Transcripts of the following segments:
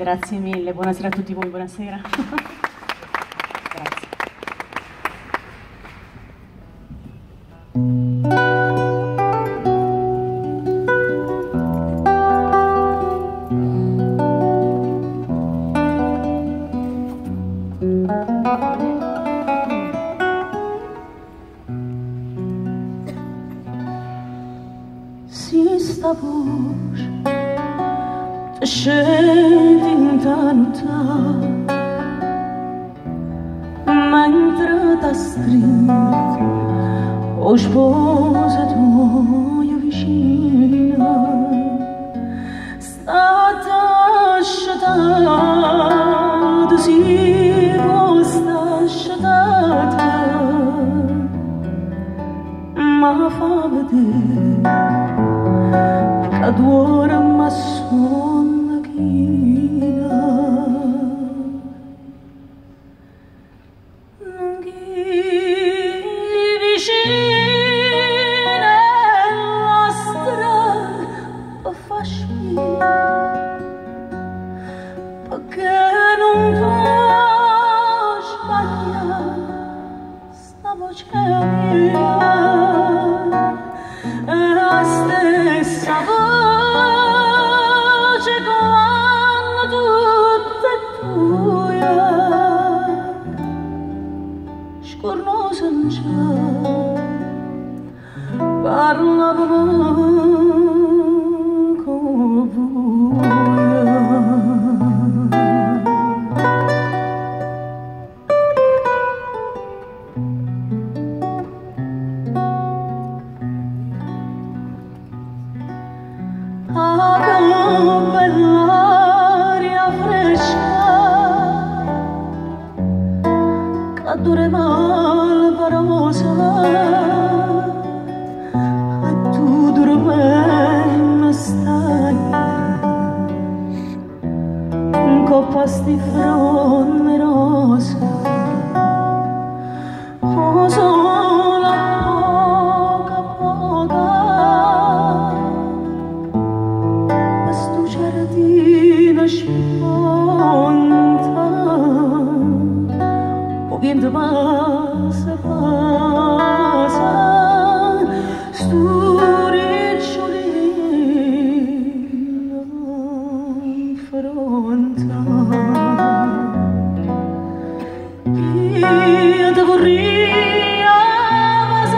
Grazie mille, buonasera a tutti voi, buonasera. Grazie. Si sta voce scendi in tanta mentre ti stringi o sposa tua vicina stata sciatata si può sta sciatata ma fa vedere che duora ma sonna china non chi vicina la strada per far spina perché non può sbagliare sta voce mia la stessa voce quando tutta è tua scornosa non c'è parlava con bell'aria fresca che durava la parosa e tu dormendo stai un coppa sti fronde rosa o sola poca poca giardino sponta o vento passa passa stu ricciolino fronta io ti vorrei amare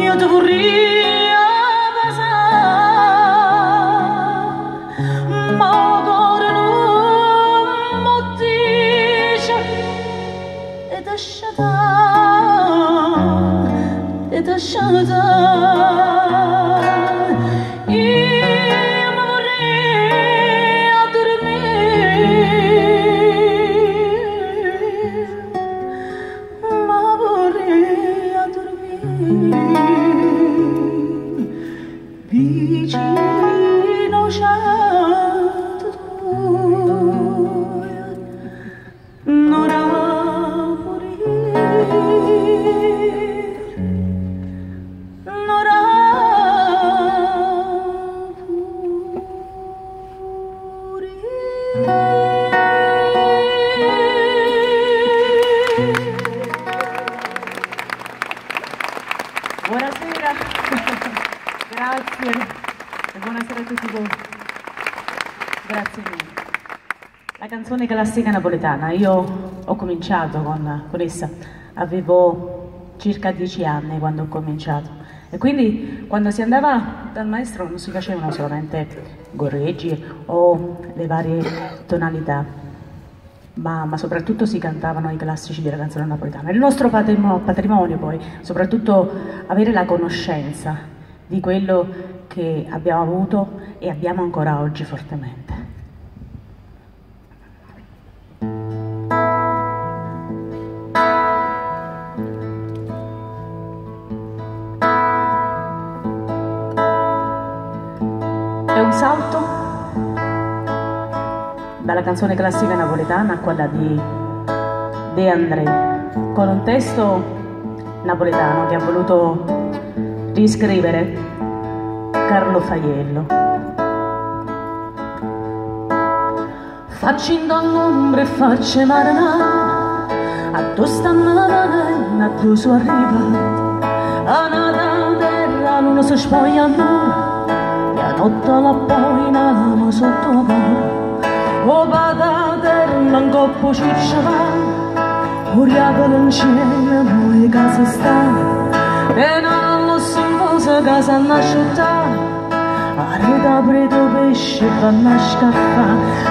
io ti vorrei ed asciata io vorrei dormire ma vorrei dormire vicino c'è tu non ha Buonasera, grazie e buonasera a tutti voi. Grazie mille. La canzone classica napoletana, io ho cominciato con essa, avevo circa 10 anni quando ho cominciato e quindi quando si andava dal maestro non si facevano solamente gorreggi o le varie tonalità, ma soprattutto si cantavano i classici della canzone napoletana. Il nostro patrimonio poi, soprattutto avere la conoscenza di quello che abbiamo avuto e abbiamo ancora oggi fortemente. È un salto dalla canzone classica napoletana a quella di De André, con un testo napoletano che ha voluto riscrivere Carlo Faiello. facendo all'ombra e faccia marinare, a tu stanno venendo, a tu sono arrivato, a una terra non si spoglia ancora, e a notte la poi n'ama sotto amore, o vada terra un coppo cicciava, uriaco l'insieme, noi casa sta, e non lo simbosa casa nasciuta, arreda preto pesce vanno a scappare.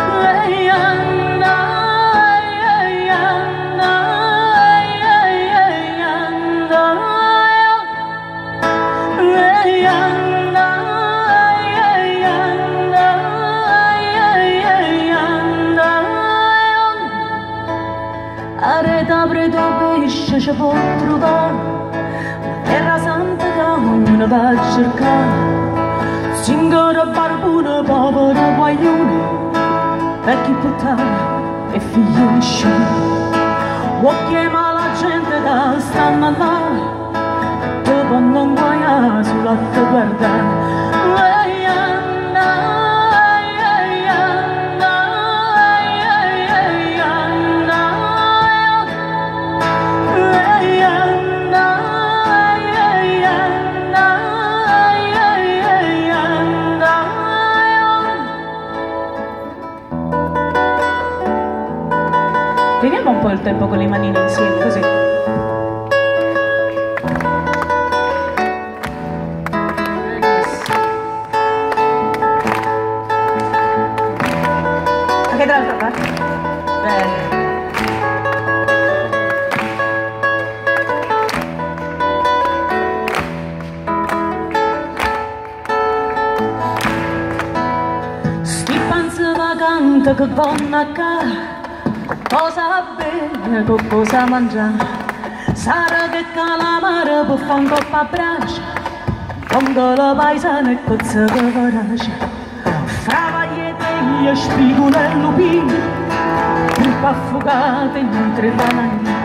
Arreda preto pesce ci può trovare, la terra santa che non va a cercare, singolo barbone, povero guaglione, vecchi puttana e figli di scimmie, vuoi chiamare la gente che stanno là, te quando non guaia sulla te guardare. Teniamo un po' il tempo con le manine insieme, così. Anche dall'altra parte. Bene. Sti panzi vagante che vanno a ca, cosa bene, cosa mangiare, sarà che calamare può fare un coppa a braccia, quando la paesana è cozza che coraggio, fra vagliette e spigolo e lupini, un po' affogate in tre banane.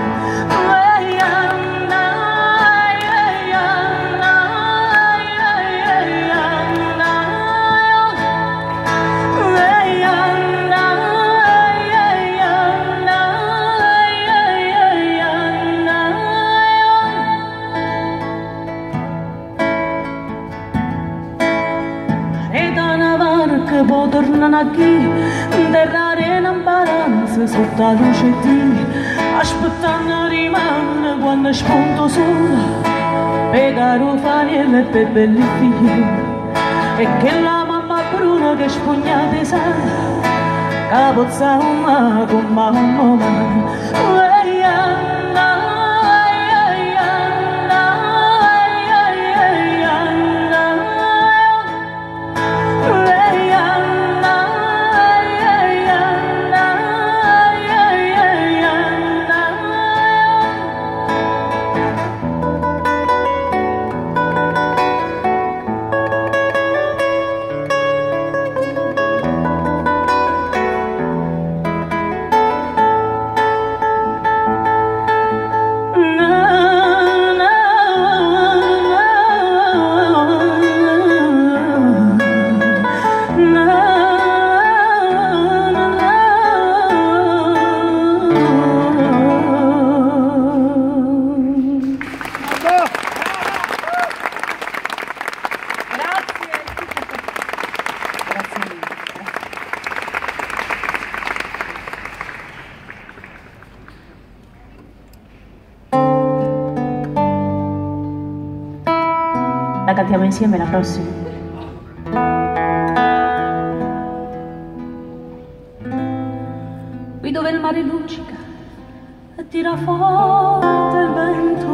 Che può tornare qui, terrare in balanza sotto la luce di, aspettando rimane quando spunto solo, per caro faniello e per belli figli, e che la mamma bruna che spugnate sa, capozza una con mamma. La cantiamo insieme la prossima. Qui dove il mare luccica e tira forte il vento,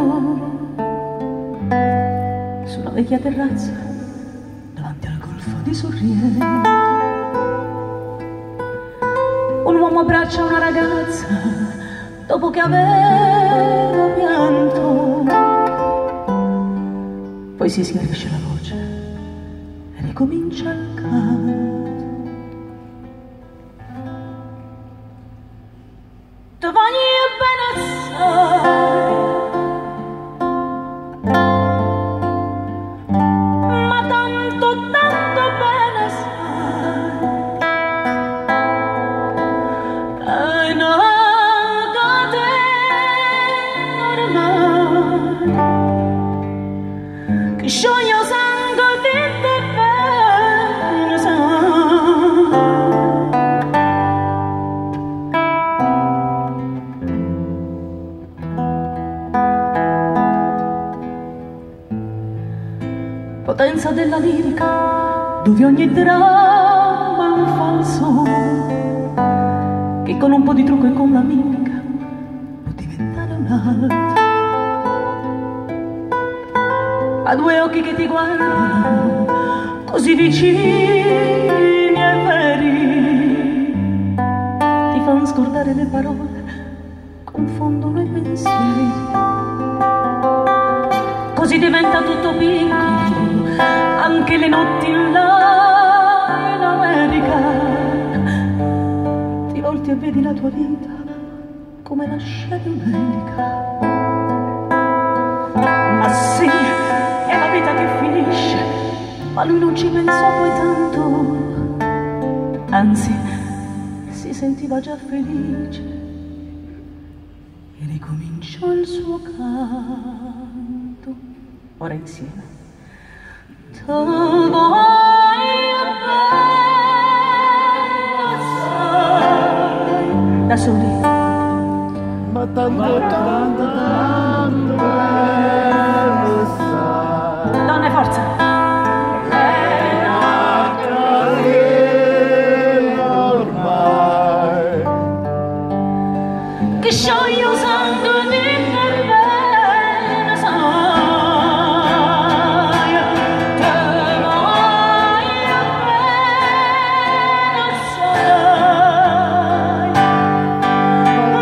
su una vecchia terrazza davanti al golfo di Sorrento, un uomo abbraccia una ragazza dopo che aveva pianto, poi si schiarisce la voce e ricomincia il canto. Ti voglio bene assai, ma tanto, tanto bene assai, potenza della lirica, dove ogni dramma è un falso, che con un po' di trucco e con la mimica può diventare un altro. Ha due occhi che ti guardano così vicini e veri, ti fanno scordare le parole, confondono i pensieri. Così diventa tutto piccolo, anche le notti là in America. Ti volti e vedi la tua vita come la scia di un'elica. Ma sì, è la vita che finisce, ma lui non ci pensò poi tanto, anzi si sentiva già felice e ricominciò il suo canto. Ora insieme. Te voglio bene assai. Da soli. Ma tanto bene sai. Donne, forza. Che scioglie usando di bene sai. Te voglio bene assai.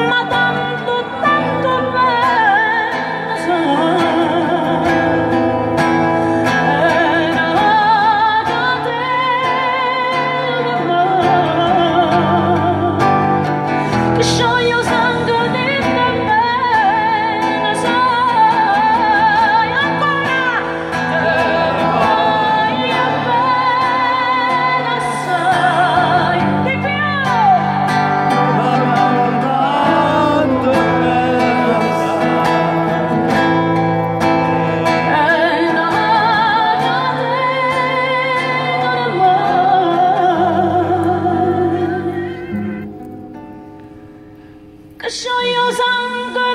Ma tanto bene sai. E nata te ormai. Che scioglie usando di bene sai. Ancora. Te voglio bene assai. Di più. Ma tanto bene E nata te ormai. Che scioglie sangue